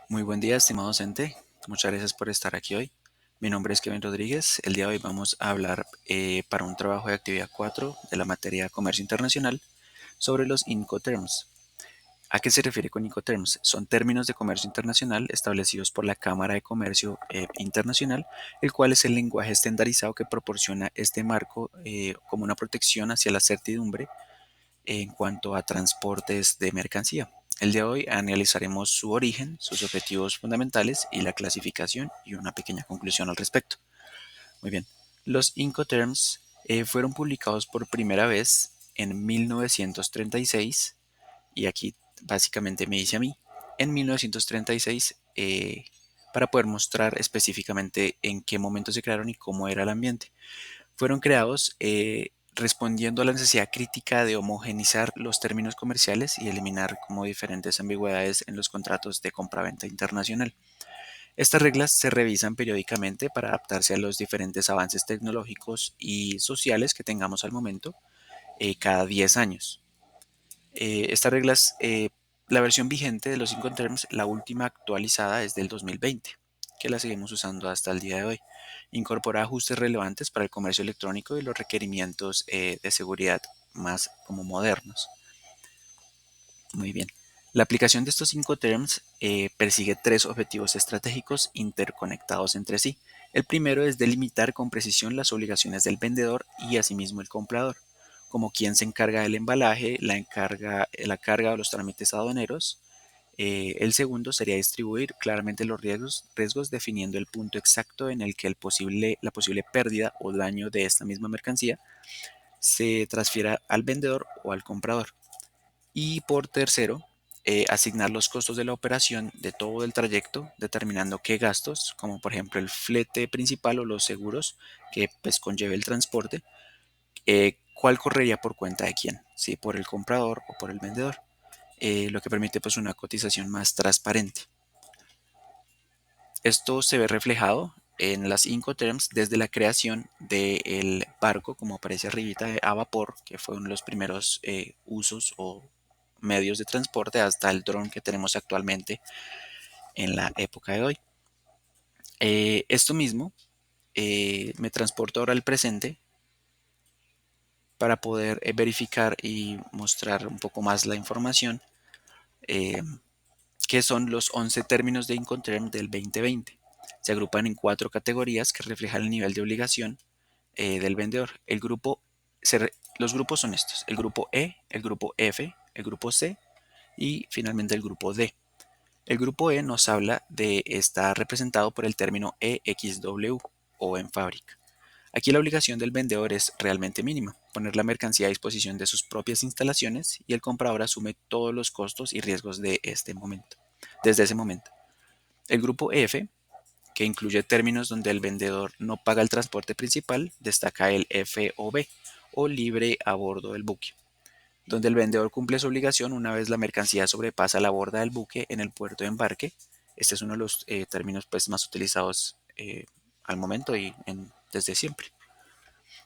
Muy buen día, estimado docente. Muchas gracias por estar aquí hoy. Mi nombre es Kevin Rodríguez. El día de hoy vamos a hablar para un trabajo de actividad 4 de la materia Comercio Internacional sobre los Incoterms. ¿A qué se refiere con Incoterms? Son términos de comercio internacional establecidos por la Cámara de Comercio Internacional, el cual es el lenguaje estandarizado que proporciona este marco como una protección hacia la certidumbre en cuanto a transportes de mercancía. El de hoy analizaremos su origen, sus objetivos fundamentales y la clasificación y una pequeña conclusión al respecto. Muy bien, los Incoterms fueron publicados por primera vez en 1936 y aquí básicamente me dice a mí, en 1936 para poder mostrar específicamente en qué momento se crearon y cómo era el ambiente. Fueron creados respondiendo a la necesidad crítica de homogeneizar los términos comerciales y eliminar como diferentes ambigüedades en los contratos de compraventa internacional. Estas reglas se revisan periódicamente para adaptarse a los diferentes avances tecnológicos y sociales que tengamos al momento, cada 10 años. Estas reglas, la versión vigente de los Incoterms, la última actualizada es del 2020, que la seguimos usando hasta el día de hoy. Incorpora ajustes relevantes para el comercio electrónico y los requerimientos de seguridad más como modernos. Muy bien. La aplicación de estos Incoterms persigue tres objetivos estratégicos interconectados entre sí. El primero es delimitar con precisión las obligaciones del vendedor y asimismo el comprador, como quien se encarga del embalaje, la carga o los trámites aduaneros. El segundo sería distribuir claramente los riesgos definiendo el punto exacto en el que la posible pérdida o daño de esta misma mercancía se transfiera al vendedor o al comprador. Y por tercero, asignar los costos de la operación de todo el trayecto, determinando qué gastos, como por ejemplo el flete principal o los seguros que pues conlleve el transporte, cuál correría por cuenta de quién, si por el comprador o por el vendedor, lo que permite pues una cotización más transparente. Esto se ve reflejado en las Incoterms desde la creación del barco, como aparece arribita, a vapor, que fue uno de los primeros usos o medios de transporte, hasta el dron que tenemos actualmente en la época de hoy. Esto mismo me transporta ahora al presente para poder verificar y mostrar un poco más la información, eh, que son los 11 términos de Incoterm del 2020. Se agrupan en cuatro categorías que reflejan el nivel de obligación del vendedor. Los grupos son estos: el grupo E, el grupo F, el grupo C y finalmente el grupo D. El grupo E nos habla está representado por el término EXW o en fábrica. Aquí la obligación del vendedor es realmente mínima, poner la mercancía a disposición de sus propias instalaciones, y el comprador asume todos los costos y riesgos desde ese momento. El grupo F, que incluye términos donde el vendedor no paga el transporte principal, destaca el FOB o libre a bordo del buque, donde el vendedor cumple su obligación una vez la mercancía sobrepasa la borda del buque en el puerto de embarque. Este es uno de los términos pues, más utilizados al momento y desde siempre.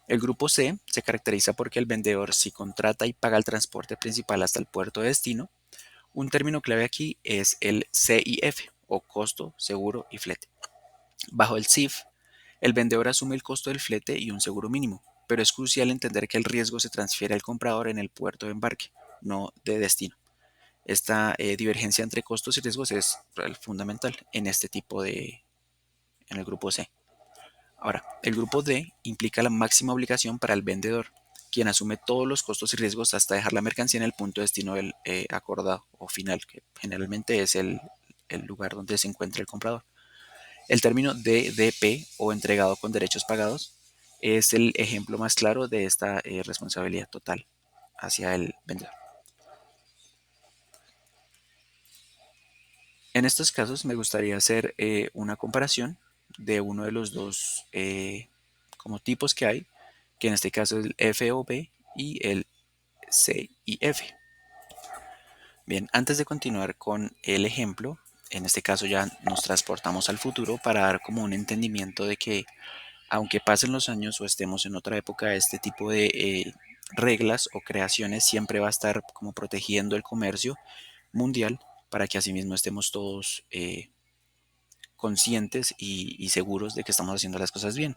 El grupo C se caracteriza porque el vendedor si contrata y paga el transporte principal hasta el puerto de destino. Un término clave aquí es el CIF o costo, seguro y flete. Bajo el CIF, el vendedor asume el costo del flete y un seguro mínimo, pero es crucial entender que el riesgo se transfiere al comprador en el puerto de embarque, no de destino. Esta divergencia entre costos y riesgos es fundamental en el grupo C. Ahora, el grupo D implica la máxima obligación para el vendedor, quien asume todos los costos y riesgos hasta dejar la mercancía en el punto de destino acordado o final, que generalmente es el lugar donde se encuentra el comprador. El término DDP o entregado con derechos pagados es el ejemplo más claro de esta responsabilidad total hacia el vendedor. En estos casos me gustaría hacer una comparación de uno de los dos como tipos que hay, que en este caso es el FOB y el CIF. Bien, antes de continuar con el ejemplo, en este caso ya nos transportamos al futuro para dar como un entendimiento de que aunque pasen los años o estemos en otra época, este tipo de reglas o creaciones siempre va a estar como protegiendo el comercio mundial para que asimismo estemos todos conscientes y seguros de que estamos haciendo las cosas bien.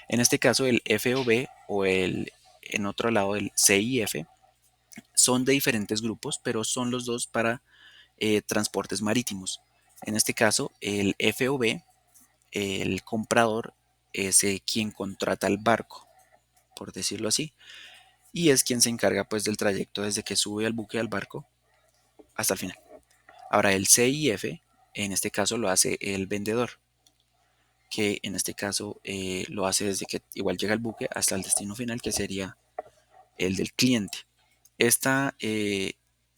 En este caso, el FOB o en otro lado, el CIF, son de diferentes grupos, pero son los dos para transportes marítimos. En este caso, el FOB, el comprador, es quien contrata el barco, por decirlo así, y es quien se encarga pues del trayecto desde que sube al buque al barco hasta el final. Ahora, el CIF, en este caso, lo hace el vendedor, que en este caso lo hace desde que igual llega el buque hasta el destino final, que sería el del cliente. Esta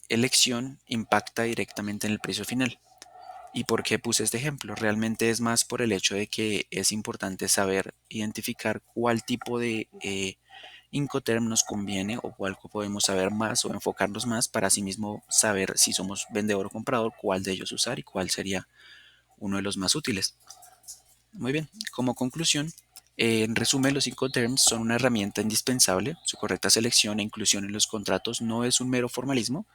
elección impacta directamente en el precio final. ¿Y por qué puse este ejemplo? Realmente es más por el hecho de que es importante saber identificar cuál tipo de Incoterm nos conviene o cuál podemos saber más o enfocarnos más para asimismo saber si somos vendedor o comprador, cuál de ellos usar y cuál sería uno de los más útiles. Muy bien, como conclusión, en resumen, los Incoterms son una herramienta indispensable. Su correcta selección e inclusión en los contratos no es un mero formalismo,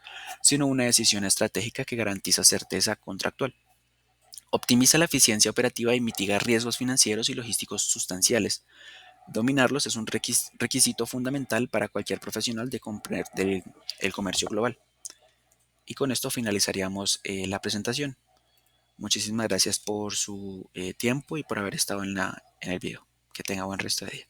sino una decisión estratégica que garantiza certeza contractual. Optimiza la eficiencia operativa y mitiga riesgos financieros y logísticos sustanciales. Dominarlos es un requisito fundamental para cualquier profesional del comercio global. Y con esto finalizaríamos la presentación. Muchísimas gracias por su tiempo y por haber estado en el video. Que tenga buen resto de día.